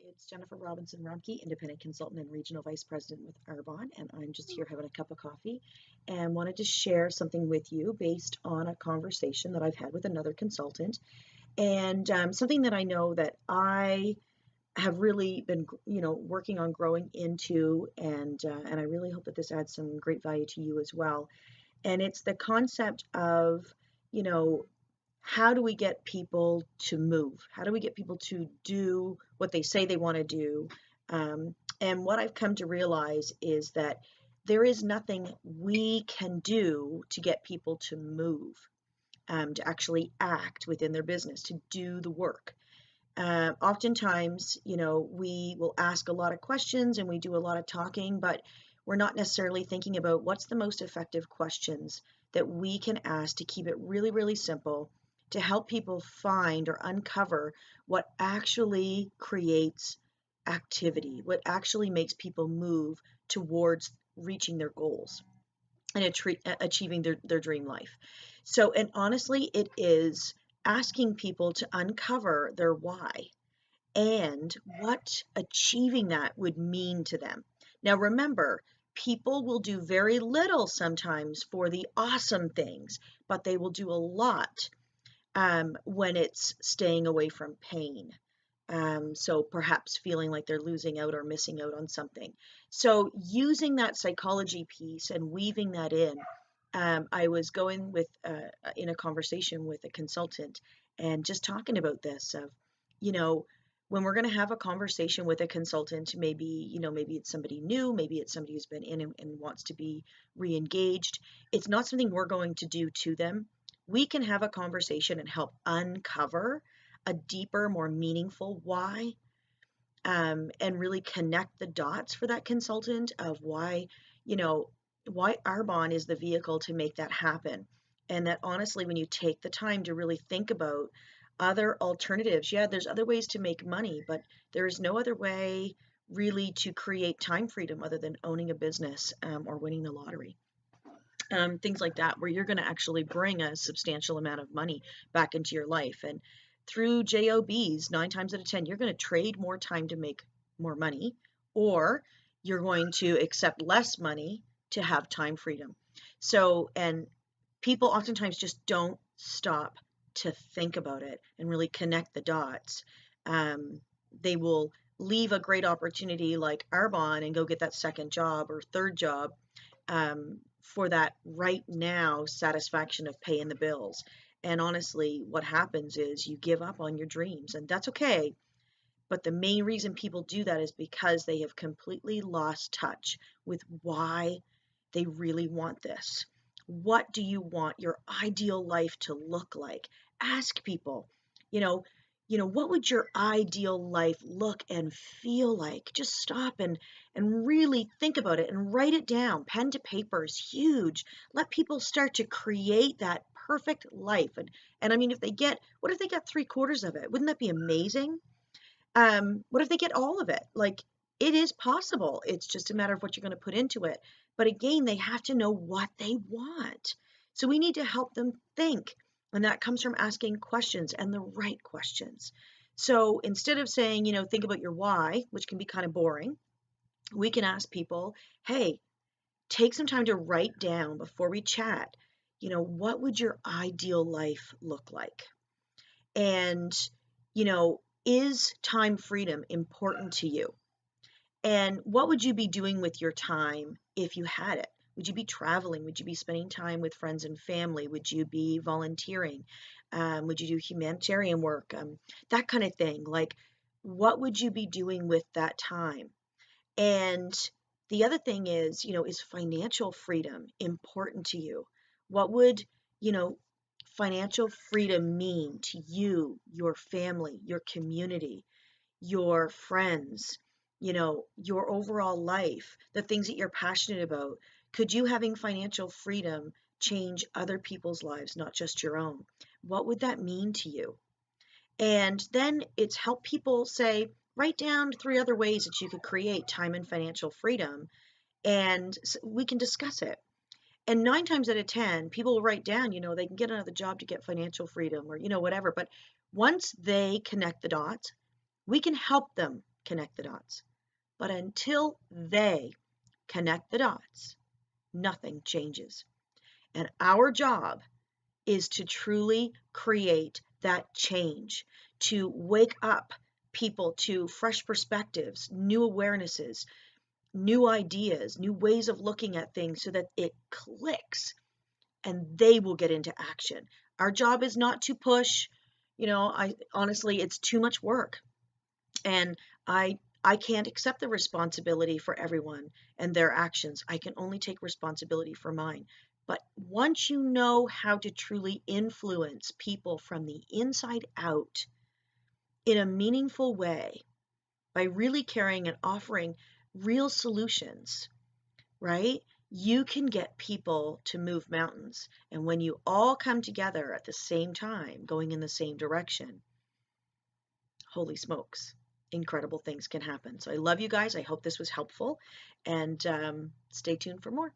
It's Jennifer Robinson Rumke, Independent Consultant and Regional Vice President with Arbonne, and I'm just here having a cup of coffee and wanted to share something with you based on a conversation that I've had with another consultant and something that I know that I have really been, working on growing into, and I really hope that this adds some great value to you as well. And it's the concept of, you know, how do we get people to move? How do we get people to do what they say they want to do? And what I've come to realize is that there is nothing we can do to get people to move, to actually act within their business, to do the work. Oftentimes, we will ask a lot of questions and we do a lot of talking, but we're not necessarily thinking about what's the most effective questions that we can ask to keep it really, really simple to help people find or uncover what actually creates activity, what actually makes people move towards reaching their goals and achieving their dream life. So, and honestly, it is asking people to uncover their why and what achieving that would mean to them. Now, remember, people will do very little sometimes for the awesome things, but they will do a lot when it's staying away from pain. So perhaps feeling like they're losing out or missing out on something. So using that psychology piece and weaving that in, I was going with in a conversation with a consultant and just talking about this of, you know, when we're going to have a conversation with a consultant, maybe it's somebody new, maybe it's somebody who's been in and wants to be re-engaged. It's not something we're going to do to them. We can have a conversation and help uncover a deeper, more meaningful why, and really connect the dots for that consultant of why, you know, why Arbonne is the vehicle to make that happen. And that honestly, when you take the time to really think about other alternatives, yeah, there's other ways to make money, but there is no other way really to create time freedom other than owning a business, or winning the lottery. Things like that, where you're going to actually bring a substantial amount of money back into your life. And through JOBs, 9 times out of 10, you're going to trade more time to make more money, or you're going to accept less money to have time freedom. So, and people oftentimes just don't stop to think about it and really connect the dots. They will leave a great opportunity like Arbonne and go get that second job or third job, for that right now satisfaction of paying the bills. And honestly, what happens is you give up on your dreams, and that's okay. But the main reason people do that is because they have completely lost touch with why they really want this. What do you want your ideal life to look like? Ask people, you know, what would your ideal life look and feel like? Just stop and really think about it and write it down. Pen to paper is huge. Let people start to create that perfect life. And I mean, what if they get 3/4 of it? Wouldn't that be amazing? What if they get all of it? Like, it is possible. It's just a matter of what you're going to put into it. But again, they have to know what they want. So we need to help them think. And that comes from asking questions and the right questions. So instead of saying, think about your why, which can be kind of boring, we can ask people, hey, take some time to write down before we chat, what would your ideal life look like? And, is time freedom important to you? And what would you be doing with your time if you had it? Would you be traveling? Would you be spending time with friends and family? Would you be volunteering? Would you do humanitarian work? That kind of thing. Like, what would you be doing with that time? And the other thing is financial freedom important to you? What would, you know, financial freedom mean to you, your family, your community, your friends, your overall life, the things that you're passionate about? Could you having financial freedom change other people's lives, not just your own? What would that mean to you? And then it's help people say, write down 3 other ways that you could create time and financial freedom, and we can discuss it. And 9 times out of 10, people will write down, they can get another job to get financial freedom or, whatever. But once they connect the dots, we can help them connect the dots. But until they connect the dots, nothing changes. And our job is to truly create that change, to wake up people to fresh perspectives, new awarenesses, new ideas, new ways of looking at things so that it clicks and they will get into action. Our job is not to push, I honestly, it's too much work. And I can't accept the responsibility for everyone and their actions. I can only take responsibility for mine. But once you know how to truly influence people from the inside out in a meaningful way by really caring and offering real solutions, right? You can get people to move mountains. And when you all come together at the same time, going in the same direction, holy smokes, incredible things can happen. So I love you guys. I hope this was helpful, and stay tuned for more.